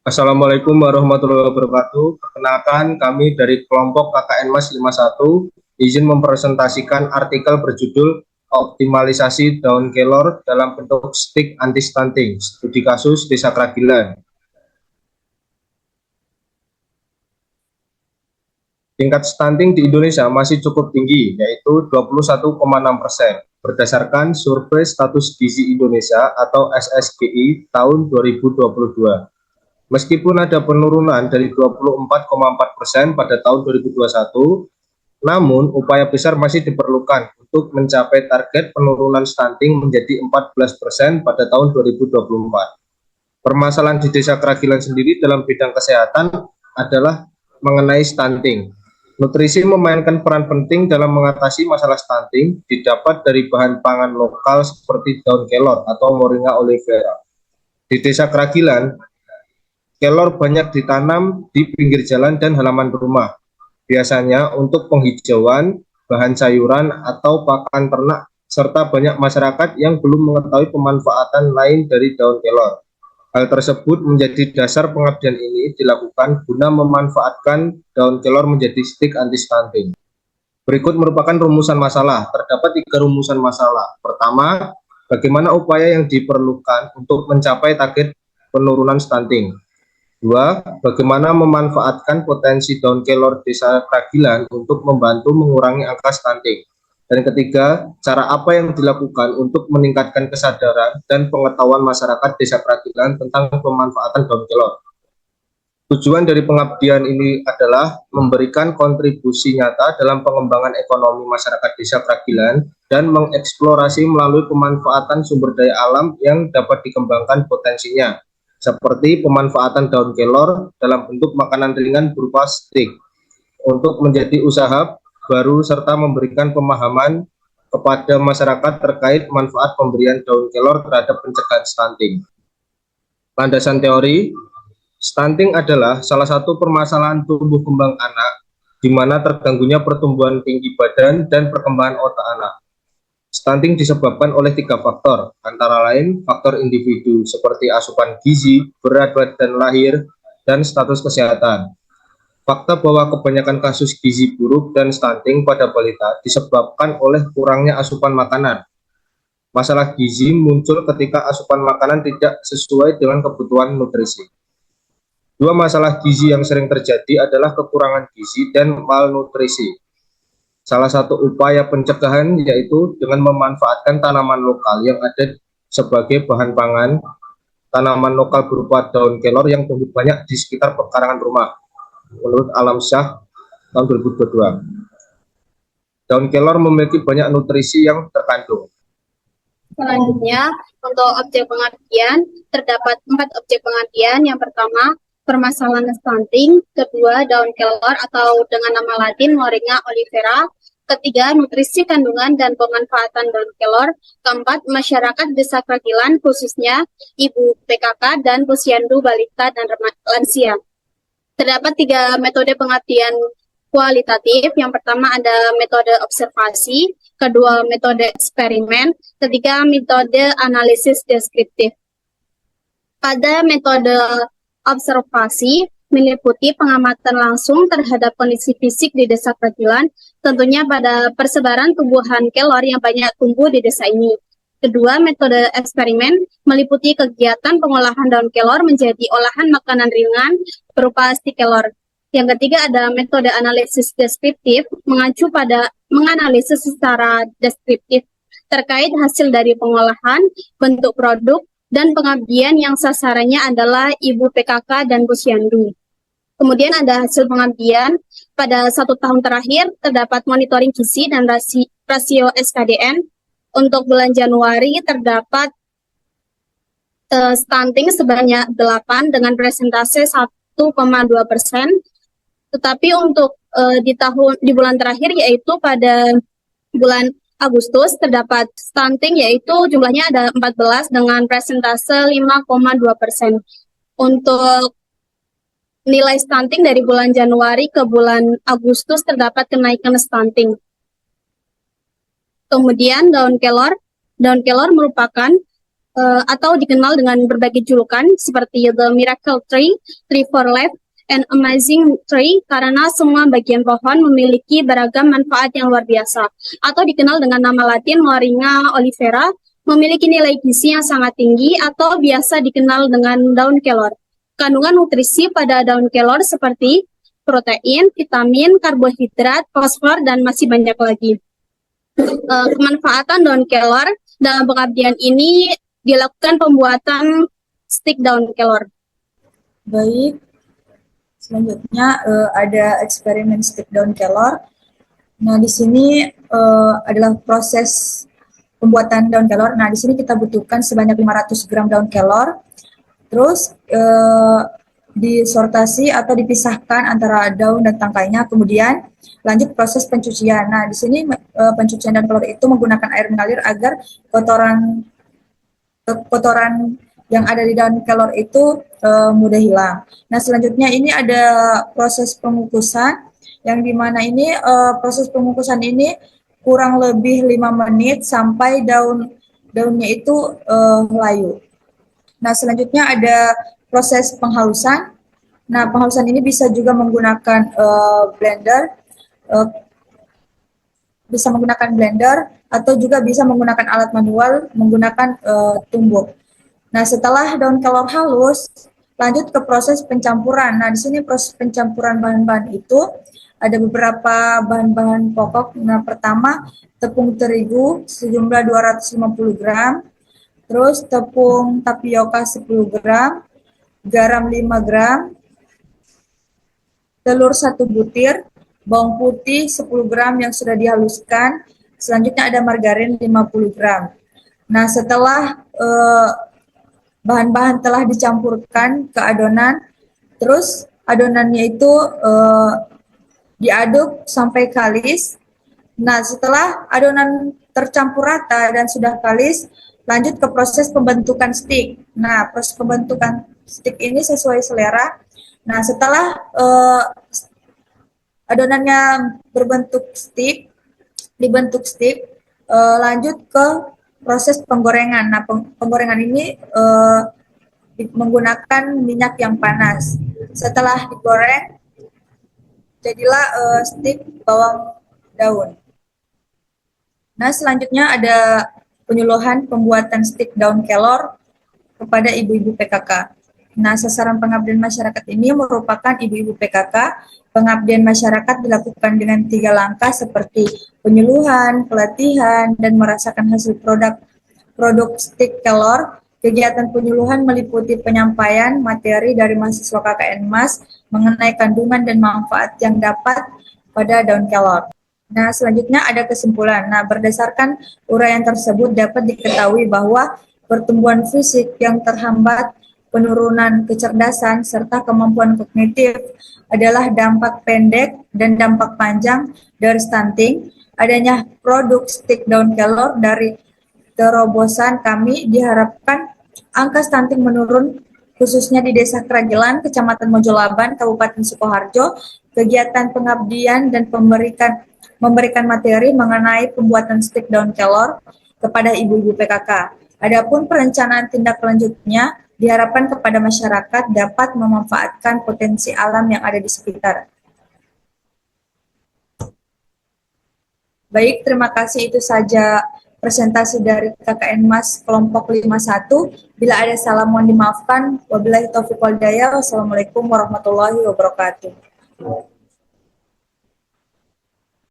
Assalamualaikum warahmatullahi wabarakatuh. Perkenalkan, kami dari kelompok KKN Mas 51 izin mempresentasikan artikel berjudul Optimalisasi daun kelor dalam bentuk stik anti stunting, studi kasus Desa Kragilan. Tingkat stunting di Indonesia masih cukup tinggi, yaitu 21,6%, berdasarkan Survei Status Gizi Indonesia atau SSGI tahun 2022. Meskipun ada penurunan dari 24,4% pada tahun 2021, namun upaya besar masih diperlukan untuk mencapai target penurunan stunting menjadi 14% pada tahun 2024. Permasalahan di Desa Kragilan sendiri dalam bidang kesehatan adalah mengenai stunting. Nutrisi memainkan peran penting dalam mengatasi masalah stunting, didapat dari bahan pangan lokal seperti daun kelor atau Moringa oleifera. Di Desa Kragilan, kelor banyak ditanam di pinggir jalan dan halaman rumah, biasanya untuk penghijauan, bahan sayuran, atau pakan ternak, serta banyak masyarakat yang belum mengetahui pemanfaatan lain dari daun kelor. Hal tersebut menjadi dasar pengabdian ini dilakukan guna memanfaatkan daun kelor menjadi stik anti stunting. Berikut merupakan rumusan masalah. Terdapat 3 rumusan masalah. Pertama, bagaimana upaya yang diperlukan untuk mencapai target penurunan stunting. 2. Bagaimana memanfaatkan potensi daun kelor Desa Kragilan untuk membantu mengurangi angka stunting. Dan ketiga, cara apa yang dilakukan untuk meningkatkan kesadaran dan pengetahuan masyarakat Desa Kragilan tentang pemanfaatan daun kelor. Tujuan dari pengabdian ini adalah memberikan kontribusi nyata dalam pengembangan ekonomi masyarakat Desa Kragilan dan mengeksplorasi melalui pemanfaatan sumber daya alam yang dapat dikembangkan potensinya, seperti pemanfaatan daun kelor dalam bentuk makanan ringan berupa stik untuk menjadi usaha baru serta memberikan pemahaman kepada masyarakat terkait manfaat pemberian daun kelor terhadap pencegahan stunting. Landasan teori, stunting adalah salah satu permasalahan tumbuh kembang anak di mana terganggunya pertumbuhan tinggi badan dan perkembangan otak anak. Stunting disebabkan oleh 3 faktor, antara lain faktor individu seperti asupan gizi, berat badan lahir, dan status kesehatan. Fakta bahwa kebanyakan kasus gizi buruk dan stunting pada balita disebabkan oleh kurangnya asupan makanan. Masalah gizi muncul ketika asupan makanan tidak sesuai dengan kebutuhan nutrisi. 2 masalah gizi yang sering terjadi adalah kekurangan gizi dan malnutrisi. Salah satu upaya pencegahan yaitu dengan memanfaatkan tanaman lokal yang ada sebagai bahan pangan, tanaman lokal berupa daun kelor yang tumbuh banyak di sekitar pekarangan rumah, menurut Alam Syah tahun 2022. Daun kelor memiliki banyak nutrisi yang terkandung. Selanjutnya, untuk objek pengabdian, terdapat 4 objek pengabdian. Yang pertama, permasalahan stunting. Kedua, daun kelor atau dengan nama latin Moringa oleifera. Ketiga, nutrisi kandungan dan pemanfaatan daun kelor. Keempat, masyarakat Desa Kragilan khususnya ibu PKK dan posyandu balita dan lansia. Terdapat 3 metode pengabdian kualitatif. Yang pertama ada metode observasi, kedua metode eksperimen, ketiga metode analisis deskriptif. Pada metode observasi meliputi pengamatan langsung terhadap kondisi fisik di Desa Kragilan, tentunya pada persebaran tumbuhan kelor yang banyak tumbuh di desa ini. Kedua, metode eksperimen meliputi kegiatan pengolahan daun kelor menjadi olahan makanan ringan berupa stik kelor. Yang ketiga ada metode analisis deskriptif, mengacu pada menganalisis secara deskriptif terkait hasil dari pengolahan, bentuk produk, dan pengabdian yang sasarannya adalah ibu PKK dan posyandu. Kemudian ada hasil pengabdian pada 1 tahun terakhir terdapat monitoring gizi dan rasio SKDN. Untuk bulan Januari terdapat stunting sebanyak 8 dengan persentase 1,2%. Tetapi untuk di bulan terakhir yaitu pada bulan Agustus terdapat stunting yaitu jumlahnya ada 14 dengan persentase 5,2%. Untuk nilai stunting dari bulan Januari ke bulan Agustus terdapat kenaikan stunting. Kemudian daun kelor merupakan atau dikenal dengan berbagai julukan seperti The Miracle Tree, Tree for Life, and Amazing Tree karena semua bagian pohon memiliki beragam manfaat yang luar biasa. Atau dikenal dengan nama Latin Moringa olivera, memiliki nilai gizi yang sangat tinggi atau biasa dikenal dengan daun kelor. Kandungan nutrisi pada daun kelor seperti protein, vitamin, karbohidrat, fosfor, dan masih banyak lagi. Kemanfaatan daun kelor dalam pengabdian ini dilakukan pembuatan stik daun kelor. Baik, selanjutnya ada eksperimen stik daun kelor. Nah, di sini adalah proses pembuatan daun kelor. Nah, di sini kita butuhkan sebanyak 500 gram daun kelor. Terus disortasi atau dipisahkan antara daun dan tangkainya. Kemudian lanjut proses pencucian. Nah, di sini pencucian daun kelor itu menggunakan air mengalir agar kotoran yang ada di daun kelor itu mudah hilang. Nah, selanjutnya ini ada proses pengukusan, yang dimana ini proses pengukusan ini kurang lebih 5 menit sampai daunnya itu layu. Nah, selanjutnya ada proses penghalusan. Nah, penghalusan ini bisa juga menggunakan blender, atau juga bisa menggunakan alat manual menggunakan tumbuk. Nah, setelah daun kelor halus, lanjut ke proses pencampuran. Nah, di sini proses pencampuran bahan-bahan itu ada beberapa bahan-bahan pokok. Nah, pertama tepung terigu sejumlah 250 gram, terus tepung tapioka 10 gram, garam 5 gram, telur 1 butir, bawang putih 10 gram yang sudah dihaluskan, selanjutnya ada margarin 50 gram. Nah, setelah bahan-bahan telah dicampurkan ke adonan, terus adonannya itu diaduk sampai kalis. Nah, setelah adonan tercampur rata dan sudah kalis, lanjut ke proses pembentukan stik. Nah, proses pembentukan stik ini sesuai selera. Nah, setelah adonannya dibentuk stik, lanjut ke proses penggorengan. Nah, penggorengan ini menggunakan minyak yang panas. Setelah digoreng, jadilah stik bawang daun. Nah, selanjutnya ada penyuluhan pembuatan stik daun kelor kepada ibu-ibu PKK. Nah, sasaran pengabdian masyarakat ini merupakan ibu-ibu PKK. Pengabdian masyarakat dilakukan dengan 3 langkah seperti penyuluhan, pelatihan, dan merasakan hasil produk stik kelor. Kegiatan penyuluhan meliputi penyampaian materi dari mahasiswa KKN MAS mengenai kandungan dan manfaat yang dapat pada daun kelor. Nah, selanjutnya ada kesimpulan. Nah, berdasarkan uraian tersebut dapat diketahui bahwa pertumbuhan fisik yang terhambat, penurunan kecerdasan, serta kemampuan kognitif adalah dampak pendek dan dampak panjang dari stunting. Adanya produk stik daun kelor dari terobosan kami diharapkan angka stunting menurun, khususnya di Desa Keragilan, Kecamatan Mojolaban, Kabupaten Sukoharjo. Kegiatan pengabdian dan memberikan materi mengenai pembuatan stik daun kelor kepada ibu-ibu PKK. Adapun perencanaan tindak lanjutnya diharapkan kepada masyarakat dapat memanfaatkan potensi alam yang ada di sekitar. Baik, terima kasih, itu saja presentasi dari KKN MAS kelompok 51. Bila ada salah mohon dimaafkan. Wabillahi taufiq wal hidayah. Wassalamualaikum warahmatullahi wabarakatuh.